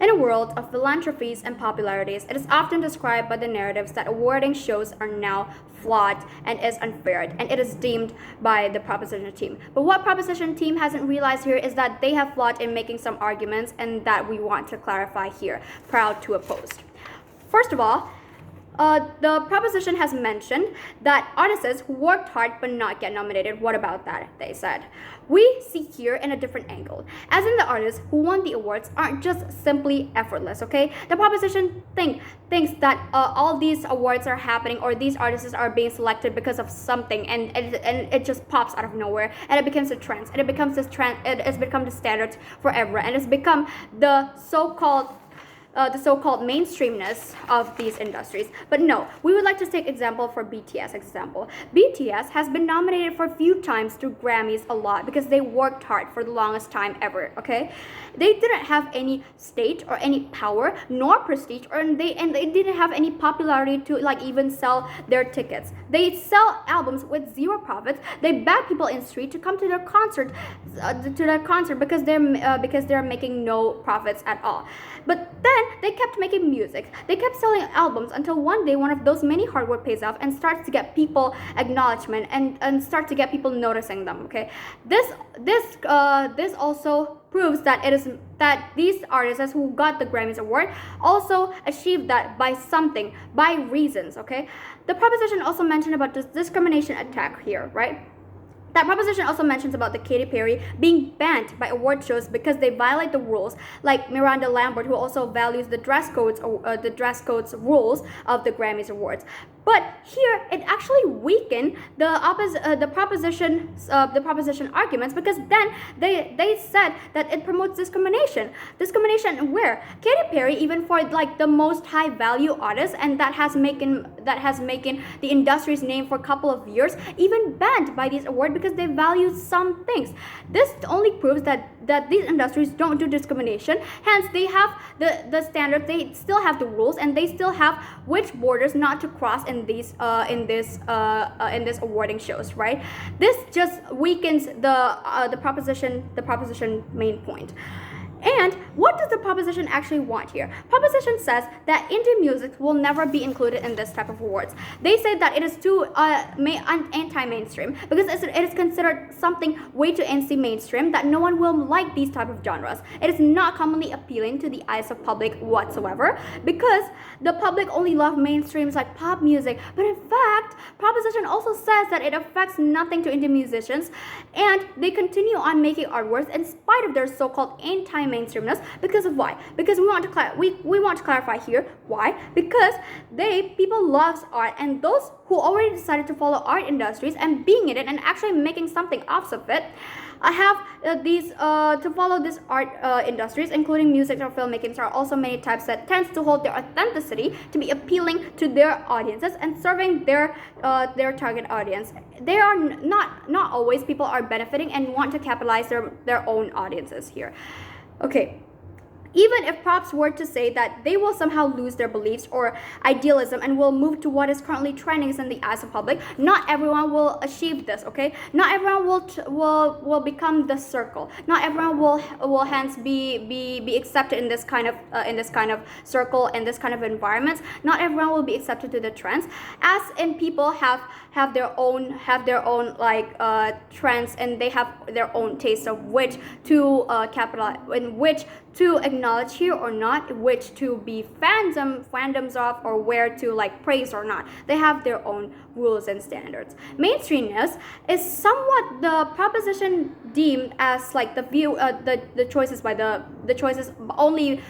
In a world of philanthropies and popularities, it is often described by the narratives that awarding shows are now flawed and is unfair, and it is deemed by the proposition team. But what proposition team hasn't realized here is that they have flawed in making some arguments, and that we want to clarify here. Proud to oppose. First of all, the proposition has mentioned that artists who worked hard but not get nominated. What about that? They said. We see here in a different angle. As in, the artists who won the awards aren't just simply effortless, okay? The proposition thinks that all these awards are happening, or these artists are being selected because of something, and it just pops out of nowhere, and it becomes a trend, and it becomes this trend, it has become the standard forever, and it's become the so-called mainstreamness of these industries. But no, we would like to take example for BTS example. BTS has been nominated for a few times through Grammys a lot because they worked hard for the longest time ever, okay? They didn't have any stage or any power nor prestige, and they didn't have any popularity to like even sell their tickets. They sell albums with zero profits. They beg people in the street to come to their concert because they're making no profits at all. But then they kept making music. They kept selling albums until one day one of those many hard work pays off and starts to get people acknowledgement and start to get people noticing them. Okay, this also proves that it is that these artists who got the Grammys award also achieved that by reasons. Okay, the proposition also mentioned about this discrimination attack here, right? That proposition also mentions about the Katy Perry being banned by award shows because they violate the rules, like Miranda Lambert, who also values the dress codes rules of the Grammys awards. But here, it actually weakened the proposition arguments, because then they said that it promotes discrimination. Discrimination where? Katy Perry, even for like the most high value artists, and that has making the industry's name for a couple of years, even banned by these awards because they value some things. This only proves that these industries don't do discrimination. Hence, they have the standards. They still have the rules, and they still have which borders not to cross in this awarding shows, right? This just weakens the proposition main point. And what does the proposition actually want here? Proposition says that indie music will never be included in this type of awards. They say that it is too anti-mainstream because it is considered something way too anti-mainstream, that no one will like these type of genres. It is not commonly appealing to the eyes of public whatsoever, because the public only love mainstreams like pop music. But in fact, proposition also says that it affects nothing to indie musicians, and they continue on making artworks in spite of their so-called anti-mainstreamness. Because of why? Because we want to clarify here why. Because people loves art, and those who already decided to follow art industries and being in it and actually making something off of it have to follow these art industries, including music or filmmaking. There are also many types that tends to hold their authenticity to be appealing to their audiences and serving their target audience. They are not always people are benefiting and want to capitalize their own audiences here. Okay. Even if props were to say that they will somehow lose their beliefs or idealism and will move to what is currently trending in the eyes of public, not everyone will achieve this. Okay, not everyone will become the circle. Not everyone will hence be accepted in this kind of circle and this kind of environments. Not everyone will be accepted to the trends, as in people have their own like trends, and they have their own taste of which to capitalize, in which to acknowledge here or not, which to be fandoms of, or where to like praise or not. They have their own rules and standards. Mainstreamness is somewhat the proposition deemed as like the view, the choices by the choices only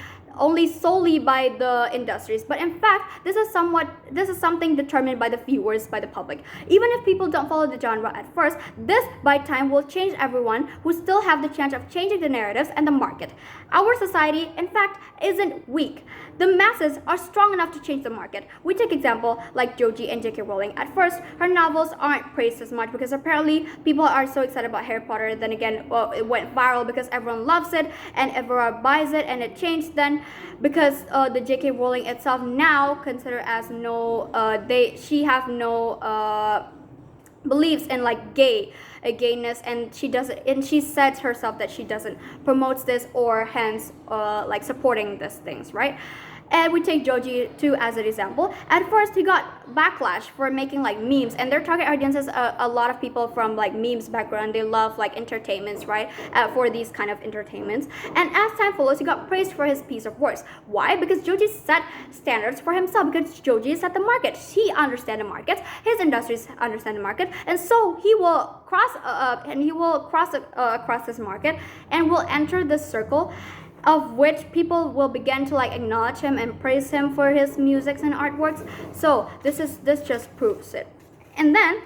solely by the industries. But in fact, this is something determined by the viewers, by the public. Even if people don't follow the genre at first, this by time will change everyone who still have the chance of changing the narratives and the market. Our society, in fact, isn't weak. The masses are strong enough to change the market. We take example like Joji and J.K. Rowling. At first, her novels aren't praised as much because apparently people are so excited about Harry Potter. Then again, it went viral because everyone loves it and everyone buys it, and it changed then because the J.K. Rowling itself now considered as believes in like gayness, and she says herself that she doesn't promotes this or hence like supporting these things, right? And we take Joji too as an example. At first, he got backlash for making like memes, and their target audience is a lot of people from like memes background. They love like entertainments, right? For these kind of entertainments. And as time follows, he got praised for his piece of works. Why? Because Joji set standards for himself. Because Joji set the market. He understands the market. His industries understand the market, and so he will cross across this market and will enter this circle of which people will begin to like acknowledge him and praise him for his music and artworks. So this just proves it. And then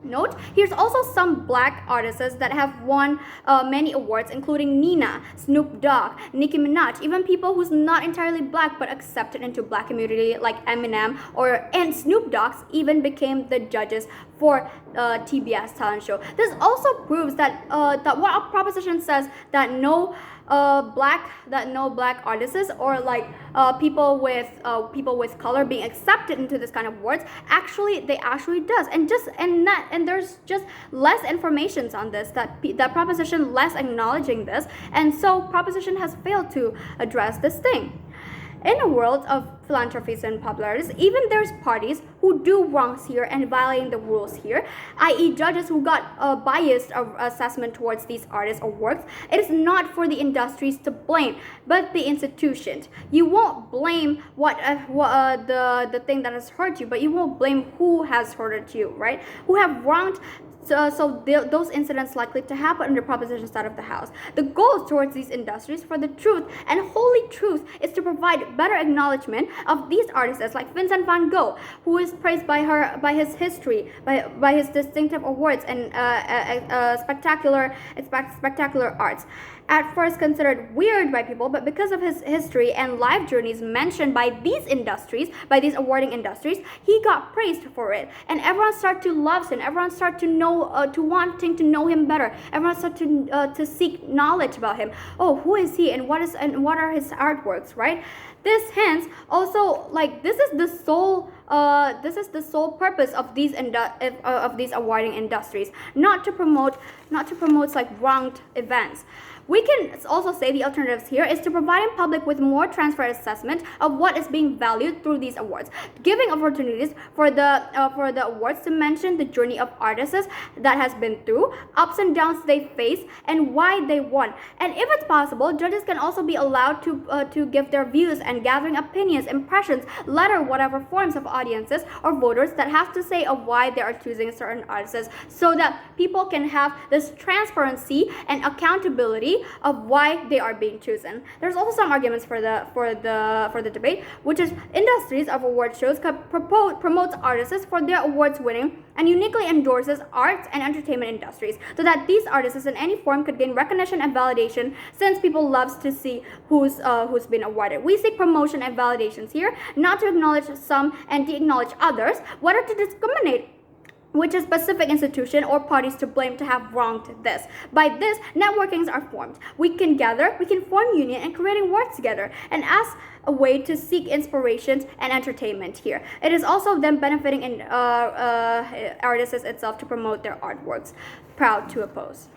note, here's also some black artists that have won many awards, including Nina, Snoop Dogg, Nicki Minaj, even people who's not entirely black but accepted into black community like Eminem, and Snoop Dogg even became the judges for TBS talent show. This also proves that that what our proposition says, that no black artists or like people with color being accepted into this kind of awards, they actually does. And there's just less information on this, that proposition less acknowledging this, and so proposition has failed to address this thing. In a world of philanthropies and popularities, even there's parties who do wrongs here and violating the rules here, i.e. judges who got a biased assessment towards these artists or works. It is not for the industries to blame, but the institutions. You won't blame the thing that has hurt you, but you won't blame who has hurted you, right? Who have wronged. So those incidents likely to happen under proposition side of the house. The goal towards these industries for the truth and holy truth is to provide better acknowledgement of these artists like Vincent van Gogh, who is praised by his history, by his distinctive awards and spectacular arts. At first considered weird by people, but because of his history and life journeys mentioned by these industries, by these awarding industries, he got praised for it. And everyone started to love him. Everyone started to know, wanting to know him better. Everyone started to seek knowledge about him. Oh, who is he, and what are his artworks, right? This hence also like this is the sole purpose of these awarding industries, not to promote like wronged events. We can also say the alternatives here is to provide public with more transparent assessment of what is being valued through these awards, giving opportunities for the awards to mention the journey of artists that has been through, ups and downs they face, and why they won. And if it's possible, judges can also be allowed to give their views and gathering opinions, impressions, letter whatever forms of audiences or voters that have to say of why they are choosing certain artists, so that people can have this transparency and accountability of why they are being chosen. There's also some arguments for the debate, which is industries of award shows promotes artists for their awards winning and uniquely endorses arts and entertainment industries, so that these artists in any form could gain recognition and validation, since people loves to see who's been awarded. We seek promotion and validations here, not to acknowledge some and de-acknowledge others, whether to discriminate which is specific institution or parties to blame to have wronged this. By this, networkings are formed. We can gather, we can form union and creating work together, and as a way to seek inspirations and entertainment here. It is also them benefiting in artists itself to promote their artworks. Proud to oppose.